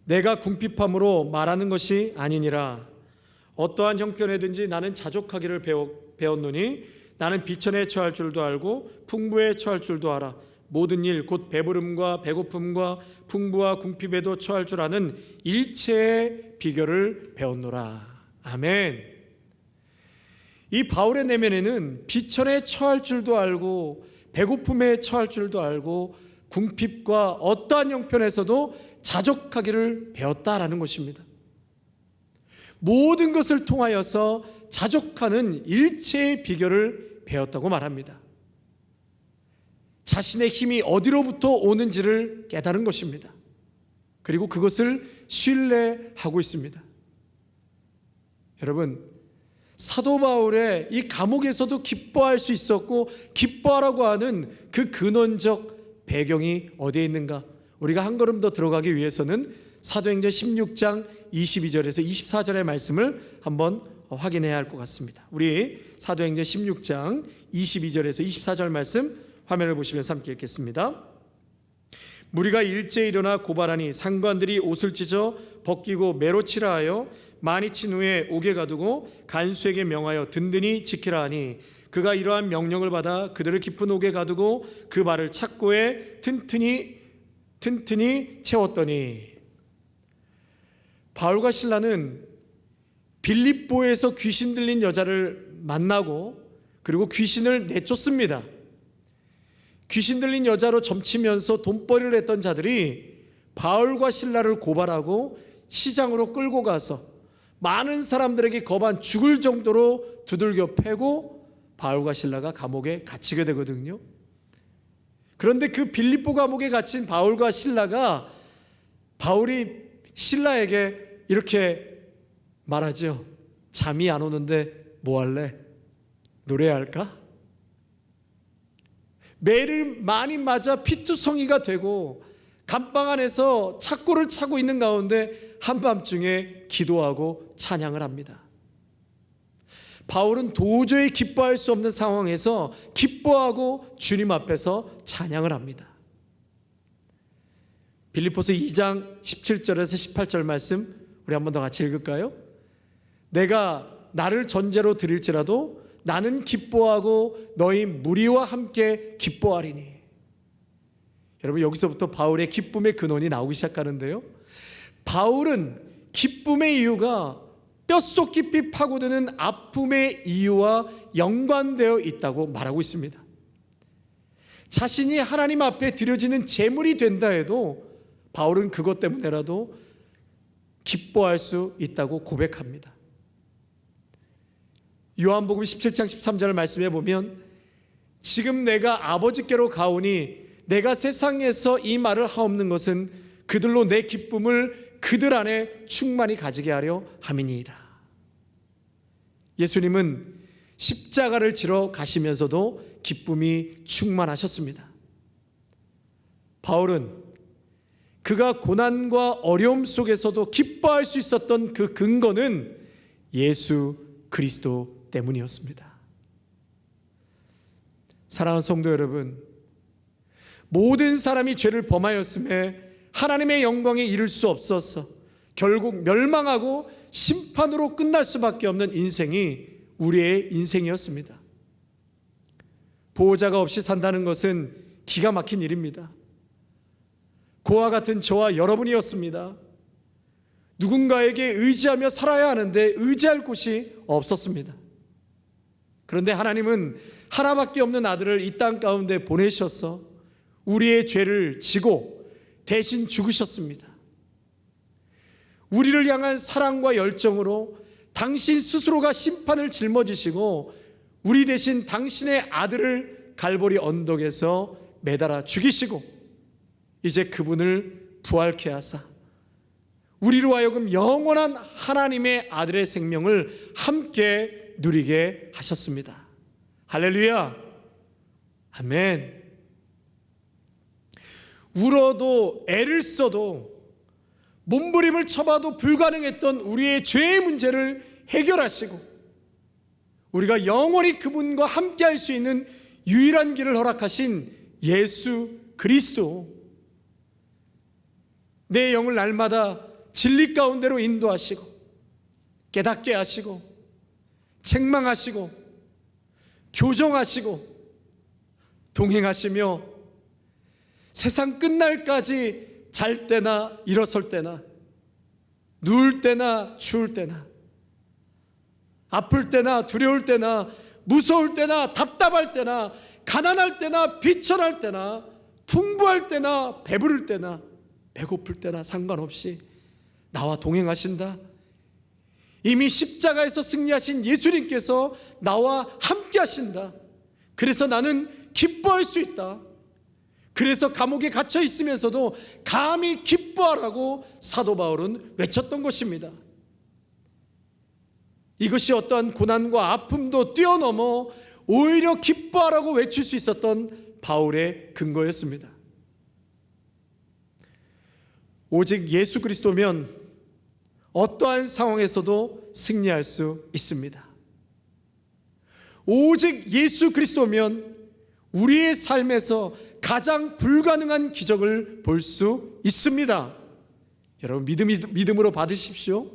내가 궁핍함으로 말하는 것이 아니니라. 어떠한 형편에든지 나는 자족하기를 배웠노니 나는 비천에 처할 줄도 알고 풍부에 처할 줄도 알아. 모든 일 곧 배부름과 배고픔과 풍부와 궁핍에도 처할 줄 아는 일체의 비결을 배웠노라. 아멘. 이 바울의 내면에는 비천에 처할 줄도 알고 배고픔에 처할 줄도 알고 궁핍과 어떠한 형편에서도 자족하기를 배웠다라는 것입니다. 모든 것을 통하여서 자족하는 일체의 비결을 배웠다고 말합니다. 자신의 힘이 어디로부터 오는지를 깨달은 것입니다. 그리고 그것을 신뢰하고 있습니다. 여러분, 사도 바울의 이 감옥에서도 기뻐할 수 있었고 기뻐하라고 하는 그 근원적 배경이 어디에 있는가? 우리가 한 걸음 더 들어가기 위해서는 사도행전 16장 22절에서 24절의 말씀을 한번 확인해야 할 것 같습니다. 우리 사도행전 16장 22절에서 24절 말씀 화면을 보시면서 함께 읽겠습니다. 무리가 일제히 일어나 고발하니 상관들이 옷을 찢어 벗기고 매로 치라 하여 많이 친 후에 옥에 가두고 간수에게 명하여 든든히 지키라 하니 그가 이러한 명령을 받아 그들을 깊은 옥에 가두고 그 발을 착고에 튼튼히 채웠더니 바울과 실라는 빌립보에서 귀신 들린 여자를 만나고 그리고 귀신을 내쫓습니다. 귀신 들린 여자로 점치면서 돈벌이를 했던 자들이 바울과 실라를 고발하고 시장으로 끌고 가서 많은 사람들에게 거반 죽을 정도로 두들겨 패고 바울과 실라가 감옥에 갇히게 되거든요. 그런데 그 빌립보 감옥에 갇힌 바울과 실라가 바울이 실라에게 이렇게 말하죠. 잠이 안 오는데 뭐 할래? 노래할까? 매를 많이 맞아 피투성이가 되고 감방 안에서 착고를 차고 있는 가운데 한밤중에 기도하고 찬양을 합니다. 바울은 도저히 기뻐할 수 없는 상황에서 기뻐하고 주님 앞에서 찬양을 합니다. 빌립보서 2장 17절에서 18절 말씀 우리 한 번 더 같이 읽을까요? 내가 나를 전제로 드릴지라도 나는 기뻐하고 너희 무리와 함께 기뻐하리니. 여러분, 여기서부터 바울의 기쁨의 근원이 나오기 시작하는데요. 바울은 기쁨의 이유가 뼛속 깊이 파고드는 아픔의 이유와 연관되어 있다고 말하고 있습니다. 자신이 하나님 앞에 드려지는 제물이 된다 해도 바울은 그것 때문에라도 기뻐할 수 있다고 고백합니다. 요한복음 17장 13절을 말씀해 보면 지금 내가 아버지께로 가오니 내가 세상에서 이 말을 하옵는 것은 그들로 내 기쁨을 그들 안에 충만히 가지게 하려 함이니이다. 예수님은 십자가를 지러 가시면서도 기쁨이 충만하셨습니다. 바울은 그가 고난과 어려움 속에서도 기뻐할 수 있었던 그 근거는 예수 그리스도 때문이었습니다. 사랑하는 성도 여러분, 모든 사람이 죄를 범하였음에 하나님의 영광에 이를 수 없어서 결국 멸망하고 심판으로 끝날 수밖에 없는 인생이 우리의 인생이었습니다. 보호자가 없이 산다는 것은 기가 막힌 일입니다. 그와 같은 저와 여러분이었습니다. 누군가에게 의지하며 살아야 하는데 의지할 곳이 없었습니다. 그런데 하나님은 하나밖에 없는 아들을 이 땅 가운데 보내셔서 우리의 죄를 지고 대신 죽으셨습니다. 우리를 향한 사랑과 열정으로 당신 스스로가 심판을 짊어지시고 우리 대신 당신의 아들을 갈보리 언덕에서 매달아 죽이시고 이제 그분을 부활케 하사 우리로 하여금 영원한 하나님의 아들의 생명을 함께 누리게 하셨습니다. 할렐루야. 아멘. 울어도 애를 써도 몸부림을 쳐봐도 불가능했던 우리의 죄의 문제를 해결하시고 우리가 영원히 그분과 함께 할 수 있는 유일한 길을 허락하신 예수 그리스도, 내 영을 날마다 진리 가운데로 인도하시고 깨닫게 하시고 책망하시고 교정하시고 동행하시며 세상 끝날까지 잘 때나 일어설 때나 누울 때나 추울 때나 아플 때나 두려울 때나 무서울 때나 답답할 때나 가난할 때나 비천할 때나 풍부할 때나 배부를 때나 배고플 때나 상관없이 나와 동행하신다. 이미 십자가에서 승리하신 예수님께서 나와 함께 하신다. 그래서 나는 기뻐할 수 있다. 그래서 감옥에 갇혀 있으면서도 감히 기뻐하라고 사도 바울은 외쳤던 것입니다. 이것이 어떠한 고난과 아픔도 뛰어넘어 오히려 기뻐하라고 외칠 수 있었던 바울의 근거였습니다. 오직 예수 그리스도면 어떠한 상황에서도 승리할 수 있습니다. 오직 예수 그리스도면 우리의 삶에서 가장 불가능한 기적을 볼 수 있습니다. 여러분 믿음으로 받으십시오.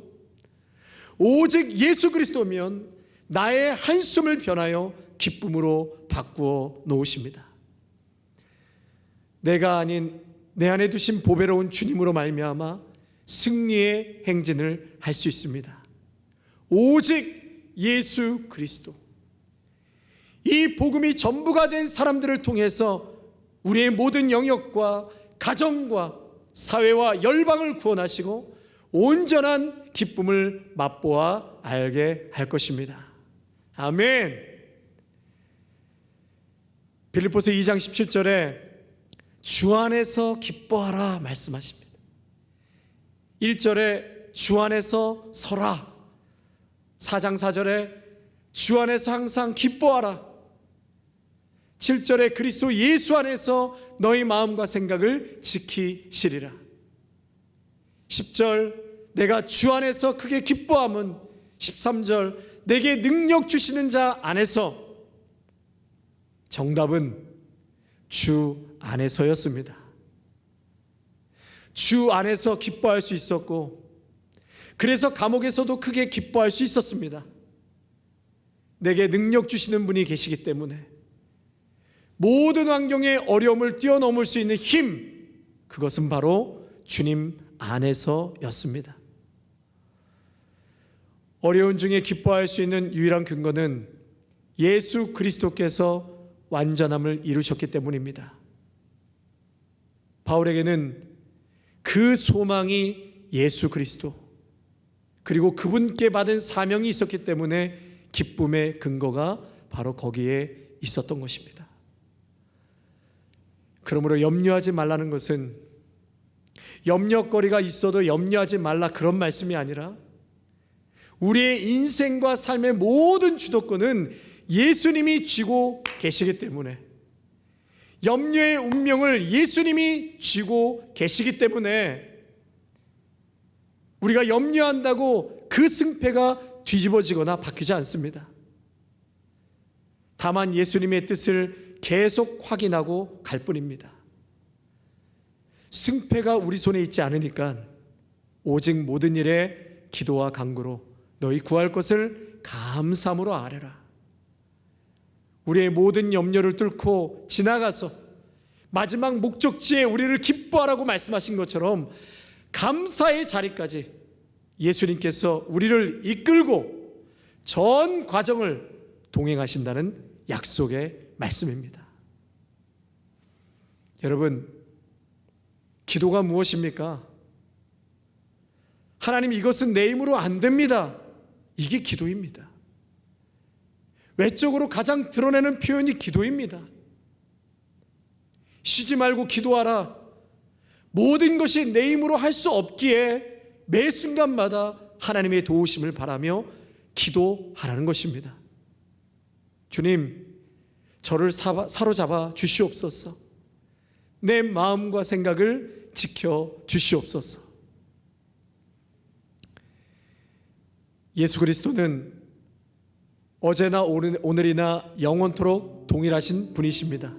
오직 예수 그리스도면 나의 한숨을 변하여 기쁨으로 바꾸어 놓으십니다. 내가 아닌 내 안에 두신 보배로운 주님으로 말미암아 승리의 행진을 할 수 있습니다. 오직 예수 그리스도, 이 복음이 전부가 된 사람들을 통해서 우리의 모든 영역과 가정과 사회와 열방을 구원하시고 온전한 기쁨을 맛보아 알게 할 것입니다. 아멘. 빌립보서 2장 17절에 주 안에서 기뻐하라 말씀하십니다. 1절에 주 안에서 서라, 4장 4절에 주 안에서 항상 기뻐하라, 7절에 그리스도 예수 안에서 너희 마음과 생각을 지키시리라, 10절 내가 주 안에서 크게 기뻐함은 13절 내게 능력 주시는 자 안에서. 정답은 주 안에서였습니다. 주 안에서 기뻐할 수 있었고 그래서 감옥에서도 크게 기뻐할 수 있었습니다. 내게 능력 주시는 분이 계시기 때문에 모든 환경의 어려움을 뛰어넘을 수 있는 힘, 그것은 바로 주님 안에서였습니다. 어려운 중에 기뻐할 수 있는 유일한 근거는 예수 그리스도께서 완전함을 이루셨기 때문입니다. 바울에게는 그 소망이 예수 그리스도 그리고 그분께 받은 사명이 있었기 때문에 기쁨의 근거가 바로 거기에 있었던 것입니다. 그러므로 염려하지 말라는 것은 염려거리가 있어도 염려하지 말라 그런 말씀이 아니라 우리의 인생과 삶의 모든 주도권은 예수님이 쥐고 계시기 때문에, 염려의 운명을 예수님이 쥐고 계시기 때문에 우리가 염려한다고 그 승패가 뒤집어지거나 바뀌지 않습니다. 다만 예수님의 뜻을 계속 확인하고 갈 뿐입니다. 승패가 우리 손에 있지 않으니까 오직 모든 일에 기도와 간구로 너희 구할 것을 감사함으로 아뢰라. 우리의 모든 염려를 뚫고 지나가서 마지막 목적지에 우리를 기뻐하라고 말씀하신 것처럼 감사의 자리까지 예수님께서 우리를 이끌고 전 과정을 동행하신다는 약속의 말씀입니다. 여러분, 기도가 무엇입니까? 하나님, 이것은 내 힘으로 안 됩니다. 이게 기도입니다. 외적으로 가장 드러내는 표현이 기도입니다. 쉬지 말고 기도하라. 모든 것이 내 힘으로 할 수 없기에 매 순간마다 하나님의 도우심을 바라며 기도하라는 것입니다. 주님, 저를 사로잡아 주시옵소서. 내 마음과 생각을 지켜 주시옵소서. 예수 그리스도는 어제나 오늘이나 영원토록 동일하신 분이십니다.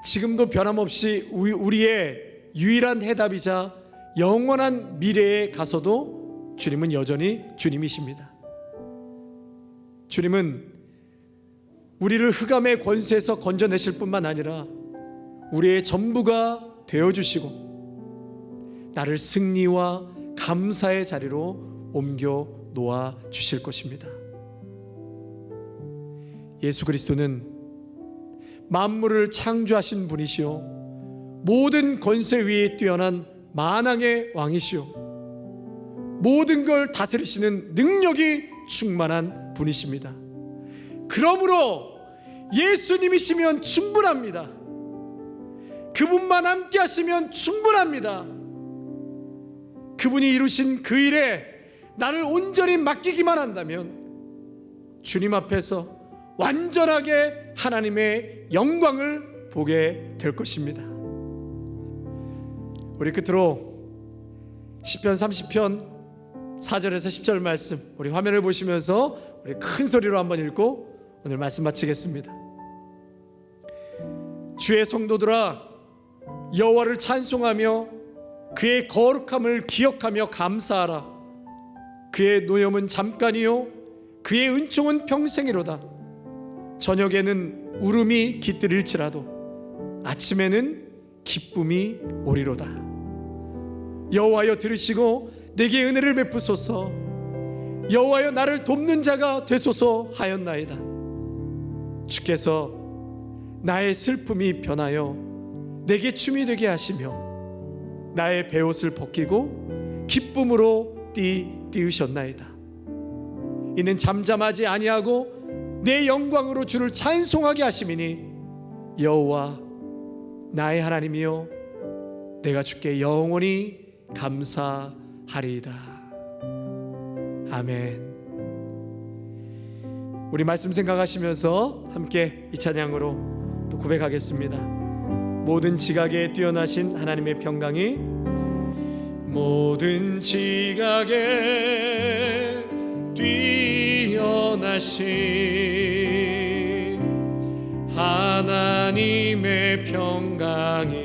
지금도 변함없이 우리의 유일한 해답이자 영원한 미래에 가서도 주님은 여전히 주님이십니다. 주님은 우리를 흑암의 권세에서 건져내실 뿐만 아니라 우리의 전부가 되어주시고 나를 승리와 감사의 자리로 옮겨 놓아 주실 것입니다. 예수 그리스도는 만물을 창조하신 분이시요 모든 권세 위에 뛰어난 만왕의 왕이시요 모든 걸 다스리시는 능력이 충만한 분이십니다. 그러므로 예수님이시면 충분합니다. 그분만 함께 하시면 충분합니다. 그분이 이루신 그 일에 나를 온전히 맡기기만 한다면 주님 앞에서 완전하게 하나님의 영광을 보게 될 것입니다. 우리 끝으로 시편 30편 4절에서 10절 말씀 우리 화면을 보시면서 우리 큰 소리로 한번 읽고 오늘 말씀 마치겠습니다. 주의 성도들아, 여호와를 찬송하며 그의 거룩함을 기억하며 감사하라. 그의 노염은 잠깐이요 그의 은총은 평생이로다. 저녁에는 울음이 깃들일지라도 아침에는 기쁨이 오리로다. 여호와여, 들으시고 내게 은혜를 베푸소서. 여호와여, 나를 돕는 자가 되소서 하였나이다. 주께서 나의 슬픔이 변하여 내게 춤이 되게 하시며 나의 베옷을 벗기고 기쁨으로 띄우셨나이다. 이는 잠잠하지 아니하고 내 영광으로 주를 찬송하게 하심이니 여호와 나의 하나님이여, 내가 주께 영원히 감사하리이다. 아멘. 우리 말씀 생각하시면서 함께 이 찬양으로 또 고백하겠습니다. 모든 지각에 뛰어나신 하나님의 평강이, 모든 지각에 뛰어나신 하나님의 평강이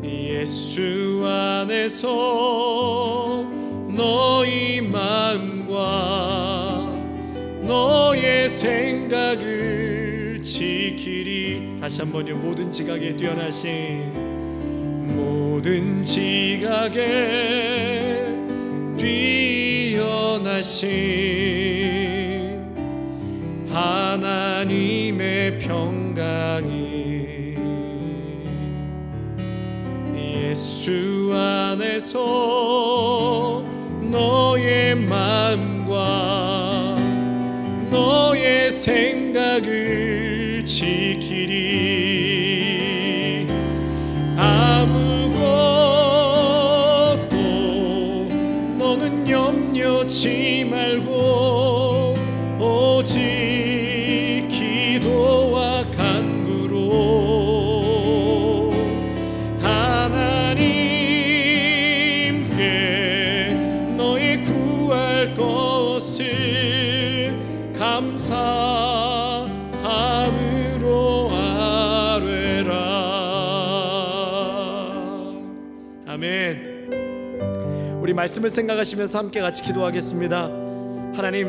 예수 안에서 너희 마음과 너의 생각을 지키리. 다시 한번요. 모든 지각에 뛰어나신, 모든 지각에 뛰어나신 하나님의 평강이 예수 안에서 너의 마음과 너의 생각을 지키리. 아무것도 너는 염려치 말고 오직 기도와 간구로 하나님께 너의 구할 것을 감사함으로 아뢰라. 아멘. 우리 말씀을 생각하시면서 함께 같이 기도하겠습니다. 하나님,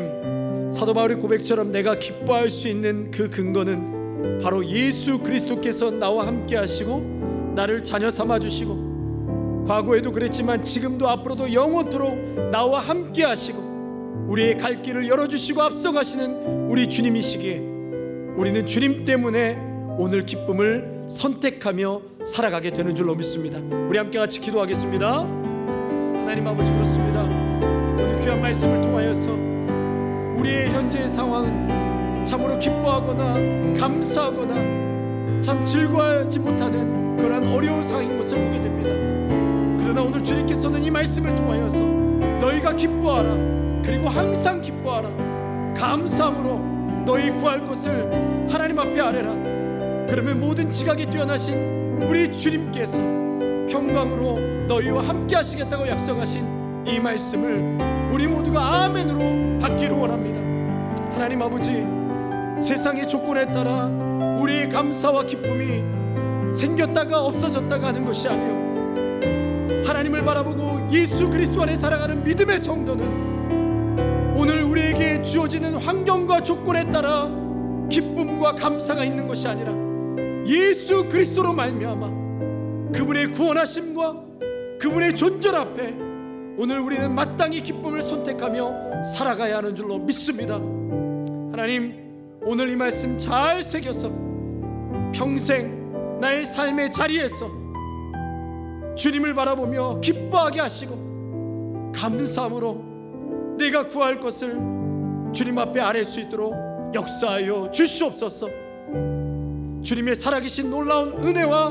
사도 바울의 고백처럼 내가 기뻐할 수 있는 그 근거는 바로 예수 그리스도께서 나와 함께 하시고 나를 자녀 삼아 주시고 과거에도 그랬지만 지금도 앞으로도 영원토록 나와 함께 하시고 우리의 갈 길을 열어주시고 앞서가시는 우리 주님이시기에 우리는 주님 때문에 오늘 기쁨을 선택하며 살아가게 되는 줄로 믿습니다. 우리 함께 같이 기도하겠습니다. 하나님 아버지, 그렇습니다. 오늘 귀한 말씀을 통하여서 우리의 현재의 상황은 참으로 기뻐하거나 감사하거나 참 즐거워하지 못하는 그런 어려운 상황인 것을 보게 됩니다. 그러나 오늘 주님께서는 이 말씀을 통하여서 너희가 기뻐하라, 그리고 항상 기뻐하라, 감사함으로 너희 구할 것을 하나님 앞에 아뢰라. 그러면 모든 지각이 뛰어나신 우리 주님께서 평강으로 너희와 함께 하시겠다고 약속하신 이 말씀을 우리 모두가 아멘으로 받기를 원합니다. 하나님 아버지, 세상의 조건에 따라 우리의 감사와 기쁨이 생겼다가 없어졌다가 하는 것이 아니요, 하나님을 바라보고 예수 그리스도 안에 살아가는 믿음의 성도는 오늘 우리에게 주어지는 환경과 조건에 따라 기쁨과 감사가 있는 것이 아니라 예수 그리스도로 말미암아 그분의 구원하심과 그분의 존재 앞에 오늘 우리는 마땅히 기쁨을 선택하며 살아가야 하는 줄로 믿습니다. 하나님, 오늘 이 말씀 잘 새겨서 평생 나의 삶의 자리에서 주님을 바라보며 기뻐하게 하시고 감사함으로 내가 구할 것을 주님 앞에 아뢰 수 있도록 역사하여 주시옵소서. 주님의 살아계신 놀라운 은혜와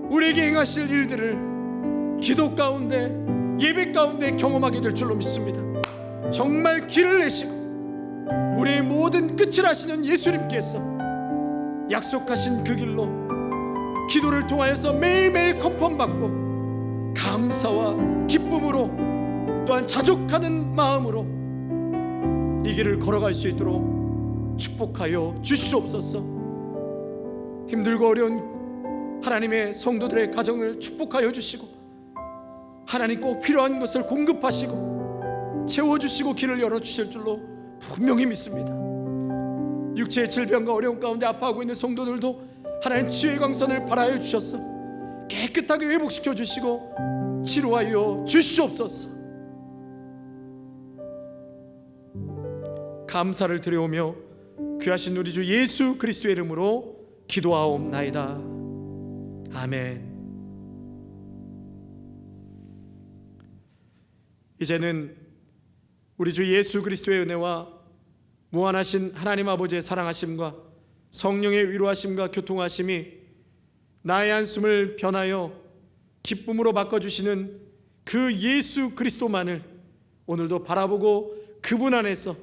우리에게 행하실 일들을 기도 가운데, 예배 가운데 경험하게 될 줄로 믿습니다. 정말 길을 내시고 우리의 모든 끝을 아시는 예수님께서 약속하신 그 길로 기도를 통하여서 매일매일 컨펌받고 감사와 기쁨으로 또한 자족하는 마음으로 이 길을 걸어갈 수 있도록 축복하여 주시옵소서. 힘들고 어려운 하나님의 성도들의 가정을 축복하여 주시고 하나님 꼭 필요한 것을 공급하시고 채워주시고 길을 열어주실 줄로 분명히 믿습니다. 육체의 질병과 어려움 가운데 아파하고 있는 성도들도 하나님 치유의 광선을 발하여 주셔서 깨끗하게 회복시켜 주시고 치료하여 주시옵소서. 감사를 드려오며 귀하신 우리 주 예수 그리스도의 이름으로 기도하옵나이다. 아멘. 이제는 우리 주 예수 그리스도의 은혜와 무한하신 하나님 아버지의 사랑하심과 성령의 위로하심과 교통하심이 나의 한숨을 변하여 기쁨으로 바꿔주시는 그 예수 그리스도만을 오늘도 바라보고 그분 안에서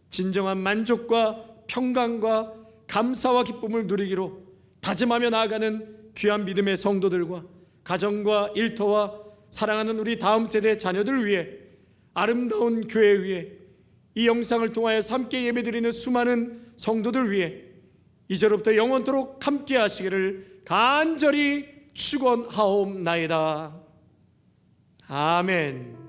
진정한 만족과 평강과 감사와 기쁨을 누리기로 다짐하며 나아가는 귀한 믿음의 성도들과 가정과 일터와 사랑하는 우리 다음 세대 자녀들 위해, 아름다운 교회 위해, 이 영상을 통하여 함께 예배드리는 수많은 성도들 위해 이제로부터 영원토록 함께 하시기를 간절히 축원하옵나이다. 아멘.